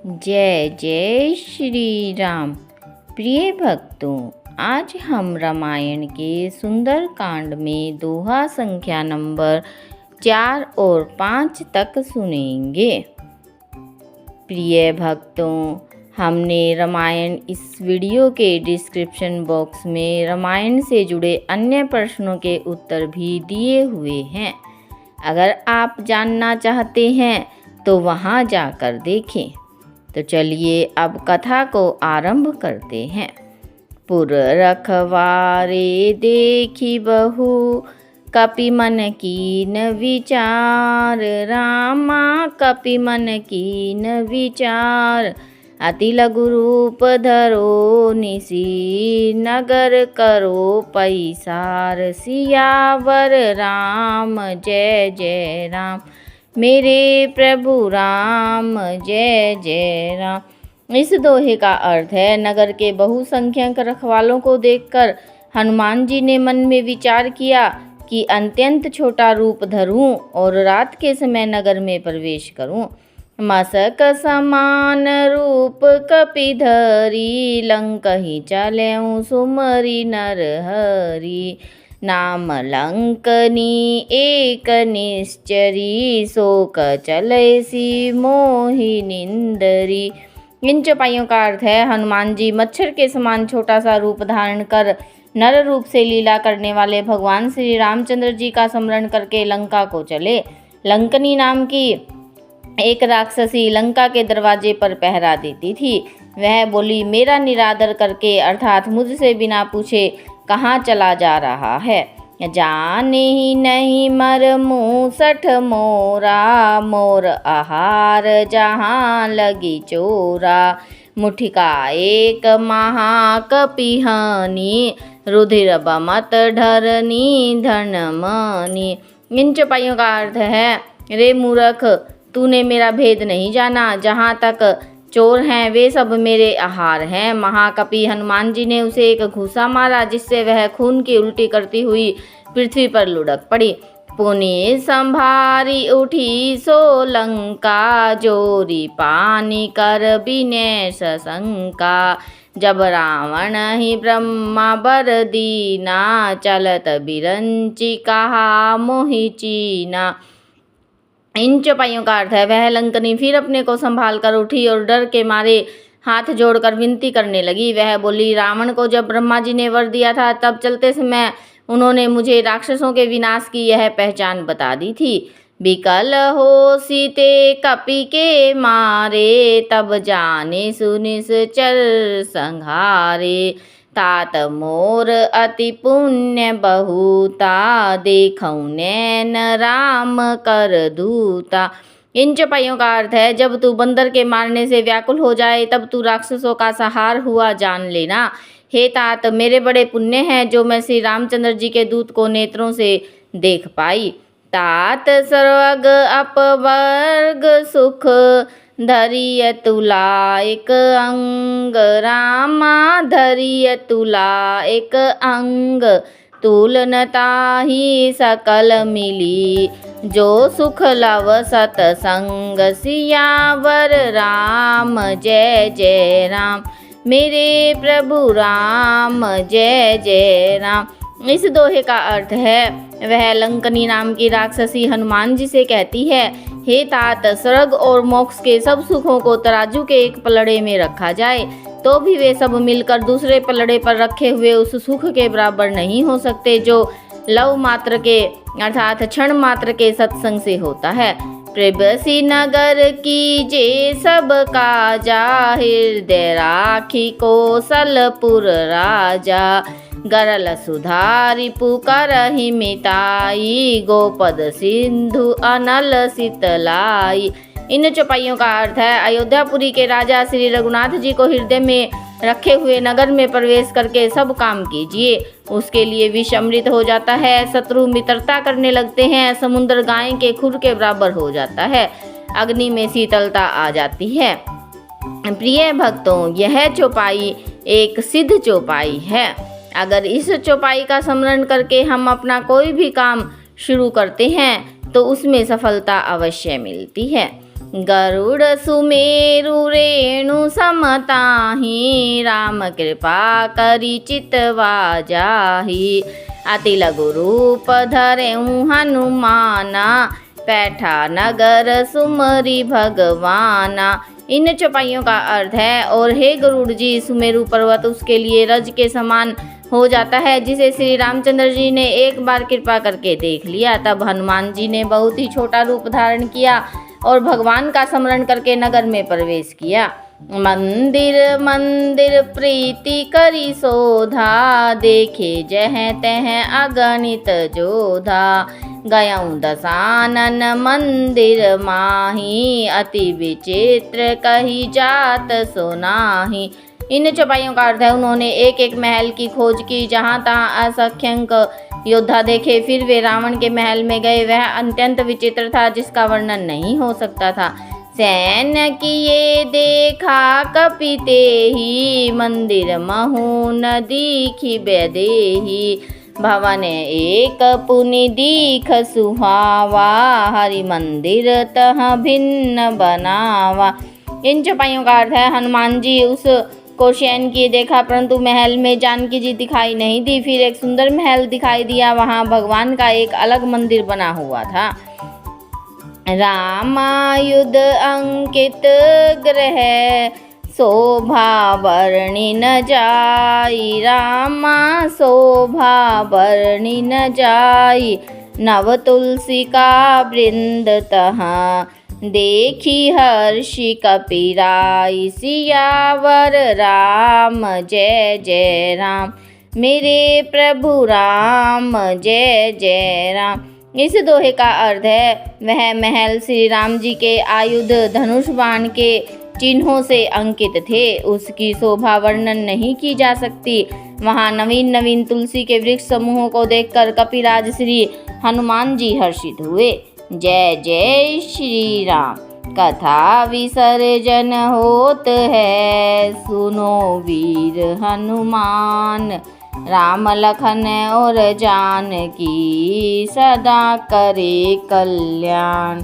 जय जय श्री राम। प्रिय भक्तों, आज हम रामायण के सुंदर कांड में दोहा संख्या नंबर 4 और 5 तक सुनेंगे। प्रिय भक्तों, हमने रामायण इस वीडियो के डिस्क्रिप्शन बॉक्स में रामायण से जुड़े अन्य प्रश्नों के उत्तर भी दिए हुए हैं। अगर आप जानना चाहते हैं तो वहां जाकर देखें। तो चलिए अब कथा को आरंभ करते हैं। पुर रखवारे देखी बहु, कपि मन कीन विचार। रामा कपि मन कीन विचार। अति लघु रूप धरो निसी, नगर करो पैसार। सियावर राम जय जय राम, मेरे प्रभु राम जय जय राम। इस दोहे का अर्थ है, नगर के बहुसंख्यक रखवालों को देखकर हनुमान जी ने मन में विचार किया कि अत्यंत छोटा रूप धरूं और रात के समय नगर में प्रवेश करूं। मसक समान रूप कपि धरी, लंकहि चलऊं सुमरि नरहरि। नाम लंकनी एक निश्चरी, शोक चलैसी मोहि निंदरी। इन चौपाइयों का अर्थ है, हनुमान जी मच्छर के समान छोटा सा रूप धारण कर नर रूप से लीला करने वाले भगवान श्री रामचंद्र जी का स्मरण करके लंका को चले। लंकनी नाम की एक राक्षसी लंका के दरवाजे पर पहरा देती थी। वह बोली, मेरा निरादर करके अर्थात मुझसे बिना पूछे कहाँ चला जा रहा है। जाने ही नहीं मर मूसठ मोरा, मोर आहार जहाँ लगी चोरा। मुठिका एक महाकपिहानी, रुधिर बमत ढरनी धन मनी। इन चौपाइयों का अर्थ है, रे मूर्ख, तूने मेरा भेद नहीं जाना। जहाँ तक चोर हैं वे सब मेरे आहार हैं। महाकपि हनुमान जी ने उसे एक घूसा मारा, जिससे वह खून की उल्टी करती हुई पृथ्वी पर लुढ़क पड़ी। पुनि संभारी उठी सो लंका, जोरी पानी कर बिने सशंका। जब रावण ही ब्रह्मा बर दीना, चलत बिरंची कहा मोहि चीना। इन चौपाइयों का अर्थ है, वह लंकनी फिर अपने को संभाल कर उठी और डर के मारे हाथ जोड़कर विनती करने लगी। वह बोली, रावण को जब ब्रह्मा जी ने वर दिया था तब चलते समय उन्होंने मुझे राक्षसों के विनाश की यह पहचान बता दी थी। बिकल हो सीते कपि के मारे, तब जाने सुनिस चर संहारे। तात मोर अति पुण्य बहुता, देखऊं नैन राम कर दूता। इन चौपाइयों का अर्थ है, जब तू बंदर के मारने से व्याकुल हो जाए तब तू राक्षसों का सहार हुआ जान लेना। हे तात, मेरे बड़े पुण्य हैं जो मैं श्री रामचंद्र जी के दूत को नेत्रों से देख पाई। तात स्वर्ग अपवर्ग सुख, धरिय तुला एक अंग। रामा धरिय तुला एक अंग, तुलनता ही सकल मिली। जो सुख लव सतसंग, सियावर राम जय जय राम, मेरे प्रभु राम जय जय राम। इस दोहे का अर्थ है, वह लंकनी नाम की राक्षसी हनुमान जी से कहती है, हे तात, स्वर्ग और मोक्ष के सब सुखों को तराजू के एक पलड़े में रखा जाए तो भी वे सब मिलकर दूसरे पलड़े पर रखे हुए उस सुख के बराबर नहीं हो सकते जो लव मात्र के अर्थात क्षण मात्र के सत्संग से होता है। प्रेबसी नगर की जे सब काजा, हृदय राखी कौशलपुर राजा। गरल सुधारी पुकारहि मिताई, गोपद सिंधु अनल शीतलाई। इन चौपाइयों का अर्थ है, अयोध्यापुरी के राजा श्री रघुनाथ जी को हृदय में रखे हुए नगर में प्रवेश करके सब काम कीजिए। उसके लिए विष अमृत हो जाता है, शत्रु मित्रता करने लगते हैं, समुद्र गाय के खुर के बराबर हो जाता है, अग्नि में शीतलता आ जाती है। प्रिय भक्तों, यह चौपाई एक सिद्ध चौपाई है। अगर इस चौपाई का स्मरण करके हम अपना कोई भी काम शुरू करते हैं तो उसमें सफलता अवश्य मिलती है। गरुड़ सुमेरु रेणु समताहि, राम कृपा करी चितवा जाहि। अति लघु रूप धरेऊ हनुमाना, पैठा नगर सुमरी भगवाना। इन चौपाइयों का अर्थ है, और हे गरुड़ जी, सुमेरु पर्वत उसके लिए रज के समान हो जाता है जिसे श्री रामचंद्र जी ने एक बार कृपा करके देख लिया। तब हनुमान जी ने बहुत ही छोटा रूप धारण किया और भगवान का स्मरण करके नगर में प्रवेश किया। मंदिर मंदिर प्रीति करी शोधा, देखे जह तह अगणित जोधा। गयऊँ दसानन मंदिर माही, अति विचित्र कही जात सुनाही। इन चौपाइयों का अर्थ है, उन्होंने एक एक महल की खोज की, जहाँ तहाँ असंख्यक योद्धा देखे। फिर वे रावण के महल में गए। वह अत्यंत विचित्र था, जिसका वर्णन नहीं हो सकता था। सैन्य किए देखा कपिते ही, मंदिर महु न दीखी बेदेही। भवन एक पुनि दीख सुहावा, हरि मंदिर तह भिन्न बनावा। इन चौपाइयों का अर्थ है, हनुमान जी उस को शयन किए देखा, परंतु महल में जानकी जी दिखाई नहीं दी। फिर एक सुंदर महल दिखाई दिया, वहाँ भगवान का एक अलग मंदिर बना हुआ था। रामायुध अंकित ग्रह, शोभा वर्णि न जाई। रामा शोभा वर्णि न जाई, नव तुलसी का वृंद तहाँ। देखी हर्षि कपिराई, सियावर राम जय जय राम। मेरे प्रभु राम जय जय राम। इस दोहे का अर्थ है, वह महल श्री राम जी के आयुध धनुष बाण के चिन्हों से अंकित थे। उसकी शोभा वर्णन नहीं की जा सकती। वहाँ नवीन नवीन तुलसी के वृक्ष समूहों को देखकर कपिराज श्री हनुमान जी हर्षित हुए। जय जय श्री राम। कथा विसर्जन होत है, सुनो वीर हनुमान। राम लखन और जानकी सदा करे कल्याण।